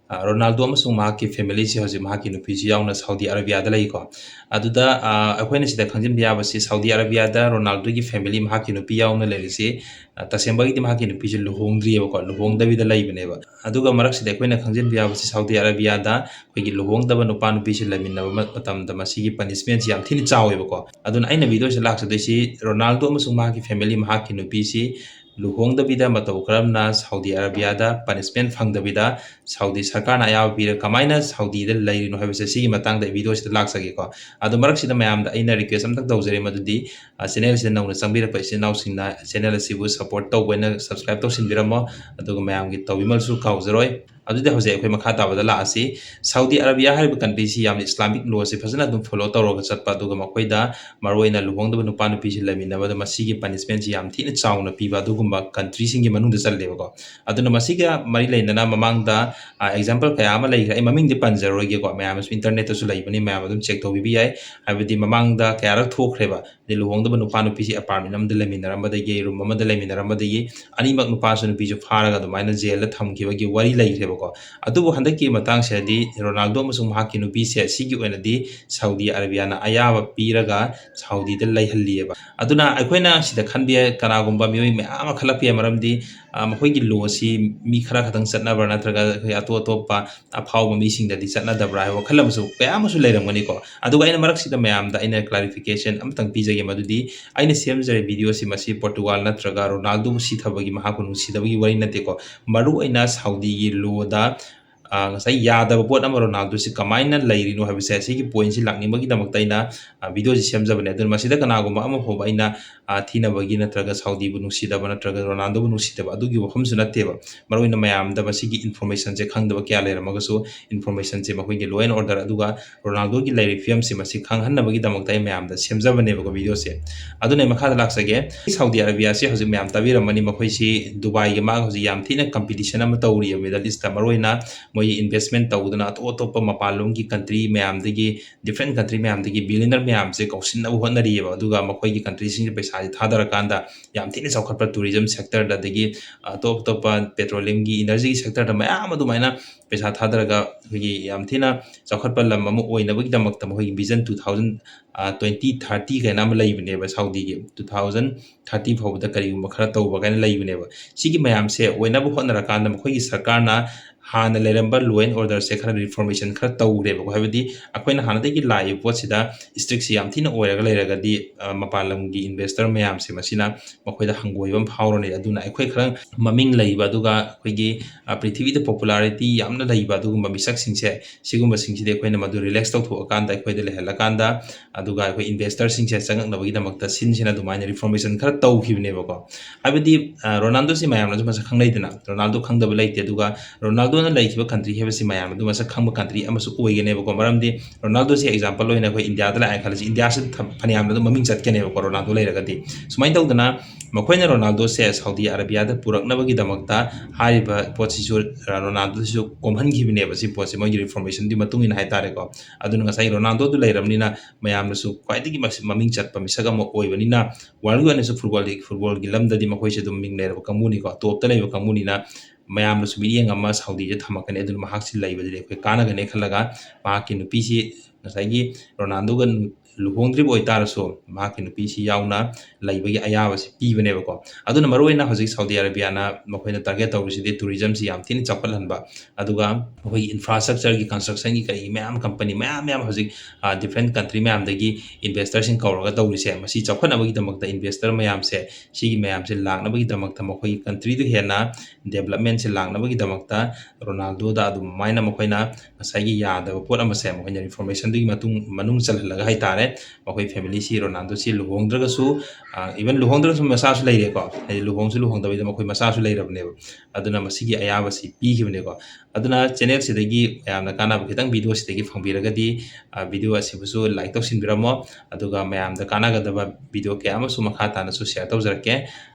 Ronaldo amasung mahakki family si hojik mahakki nupi si yauna Saudi Arabia da laiko. Aduda akhoi sida khangjin biya basi Saudi Arabia da Ronaldo gi family mahakki nupi yauna lerisi tasemba gi mahakki nupi si luhongdri ko luhongdabi da laibane ba. Aduga marak sida akhoi khangjin biya basi Saudi Arabia da khoi luhongdaba nupa nupi si laminna matam da masigi punishment si yam thini chawe ba ko. Aduna aina video si laksa desi Ronaldo amasung mahakki family mahakki nupi si luhongdabida matau karamna Saudi Arabia da punishment phangdabida Saudi sarkar na ayaw pira kamaina Saudi da leirino habisa sigi matang da video sida laksage ko adu marak sida mayam da aina request amtak tawjare madudi channel sida nawna changbira pa isi nawsingna channel asibu support tawbena subscribe tawsinbiramo aduga mayam gi tawimal su kaujaroi adudi hose akhoi makha tabada la asi Saudi Arabia hariba country si yam Islamic law si fazana dum follow tawroga chatpa aduga makoida maroina luhongdaba nupa nupi si laminaba da masigi punishment si yam thina chawna piba adugumba country singi manungda chaleba ko aduna masiga mari leindana mamangda example kaya ama lei maming di panjaroge ko mayam internet su laibani mayam adum check tawbi bi ai habidi mamangda kaya rak thokhreba de luhongdaba nupa nupi si apartment amda leminaramba da ge room amada leminaramba da gi animak nupa su nupi ju pharaga dumaina jail la thamkiba gi wari leihreba ko adubu handaki matang se di Ronaldo amasung mahakki nupi se sigi oina di Saudi Arabia na ayaba piraga Saudi da leihallieba aduna aikoina sida khanbiya kanagumba mioi mayam khalapia maramdi makhoi gi law si mi khara khatang chatnabra natraga ato topa aphau mi sing da di chatnadabra ha wakhalam su kayam su leiramgani ko aduga ina marak sida mayam da ina clarification amtang pijage madudi aina semjare video si masi Portugal natraga Ronaldo si thabagi mahakunu sidabagi wari nate ko maru aina Saudi gi law da ngasai yadaba pot ama Ronaldo si kamaina leirino habise sigi point si lakningbagi damakta ina video si semjabane adun masida kanagumba ama hoba ina thinabagi natraga Saudi bu nungsidaba natraga Ronaldo bu nungsidaba adugi wafamsu natteba maroina mayam da masigi information je khangdaba kya leramagasu information je makhoi law and order aduga Ronaldo gi leiri film si masi khanghanabagi damakta mayam da semjabane ba video se aduna makha da laksage Saudi Arabia si hoji mayam tabiramani makhoi si Dubai gi ma hoji yam thina competition ama tawri Middle East maroina moi investment tawduna atop mapalom gi country mayam dagi different country mayam dagi billionaire mayam se kausinna honari ba aduga makhoi gi country sing paisa thadara kanda yam thina chawkhatpa tourism sector da dagi atop petroleum gi energy sector da mayam adumaina paisa thadaraga gi yam thina chawkhatpa lam ama oinabagi damakta makhoi vision 2020-30 kaina ama leibne ba Saudi gi 2030 phawda kari khara tawba kaina leibne ba sigi mayam se oinabu honara kanda makhoi gi sarkar na hana leramba law and order se khara reformation khara tawre ba habidi akoina hana de gi lai potsida strict si yam thina oiraga leraga di mapalam gi investor mayam se masina makoida hangoibam phawroni aduna akoi khara maming leiba aduga akoigi prithvi da popularity yamna leiba aduga misak singse sigumba singsi de akoina madu relax taw tho akanda akoida lehela kanda aduga akoi investor singse changak nabagi damakta sinsina dumaina reformation khara tawkhibne ba ko habidi Ronaldo si mayam na masa khangleidana Ronaldo khangdaba leite aduga Ronaldo na laikiba country hebasi mayam adu masa khangba country amasu oigene ba ko maramdi Ronaldo si example loina ko India da la khalasi India se phaniam da maming chatkene ba ko Ronaldo leiragadi sumai tawdana makoina Ronaldo se Saudi Arabia da puraknabagi damakta hariba potsi su Ronaldo su komhan gibne ba si potsi mo reformation di matung in haitare ko adu ngasai Ronaldo du leiramnina mayam su kwaidigi maming chatpa misaga mo oibanina world gu ane su football gi lamda di makoi se dum ming ler ba kamuni ko top ta leiba kamuni na mayam lu subiri ngama Saudi je thamakane adun mahak si leiba de ko kana gane khalaga mahak nupi si ngasai Ronaldo gan luhongdri boy taraso mahak nupi si yauna leiba gi ayaba si pibane ba ko aduna maroina hoji Saudi Arabia na makoina target tawrisi de tourism si yam tin chapalhanba aduga hoi infrastructure gi construction gi kai mayam company mayam hoji different country mayam dagi investor sing kauraga tawrise masi chapkhana bagi damakta investor mayam se sigi mayam se lakna bagi damakta makoi country du hena development se langna bagi damakta Ronaldo da adu maina makoina ngasai yada pot ama se makoina information du matung manung chalhalaga hai tare makoi family si Ronaldo si luhongdraga su even luhongdraga su masa su leire ko luhong su luhong da bai makoi masa su leirabne aduna masigi ayaba si pi gibne ko aduna channel sidagi mayamna kana khitang video sidagi phangbiragadi video asibusu like tawsinbiramo aduga mayamda kana gadaba video ke ama su makha tana su share tawjarake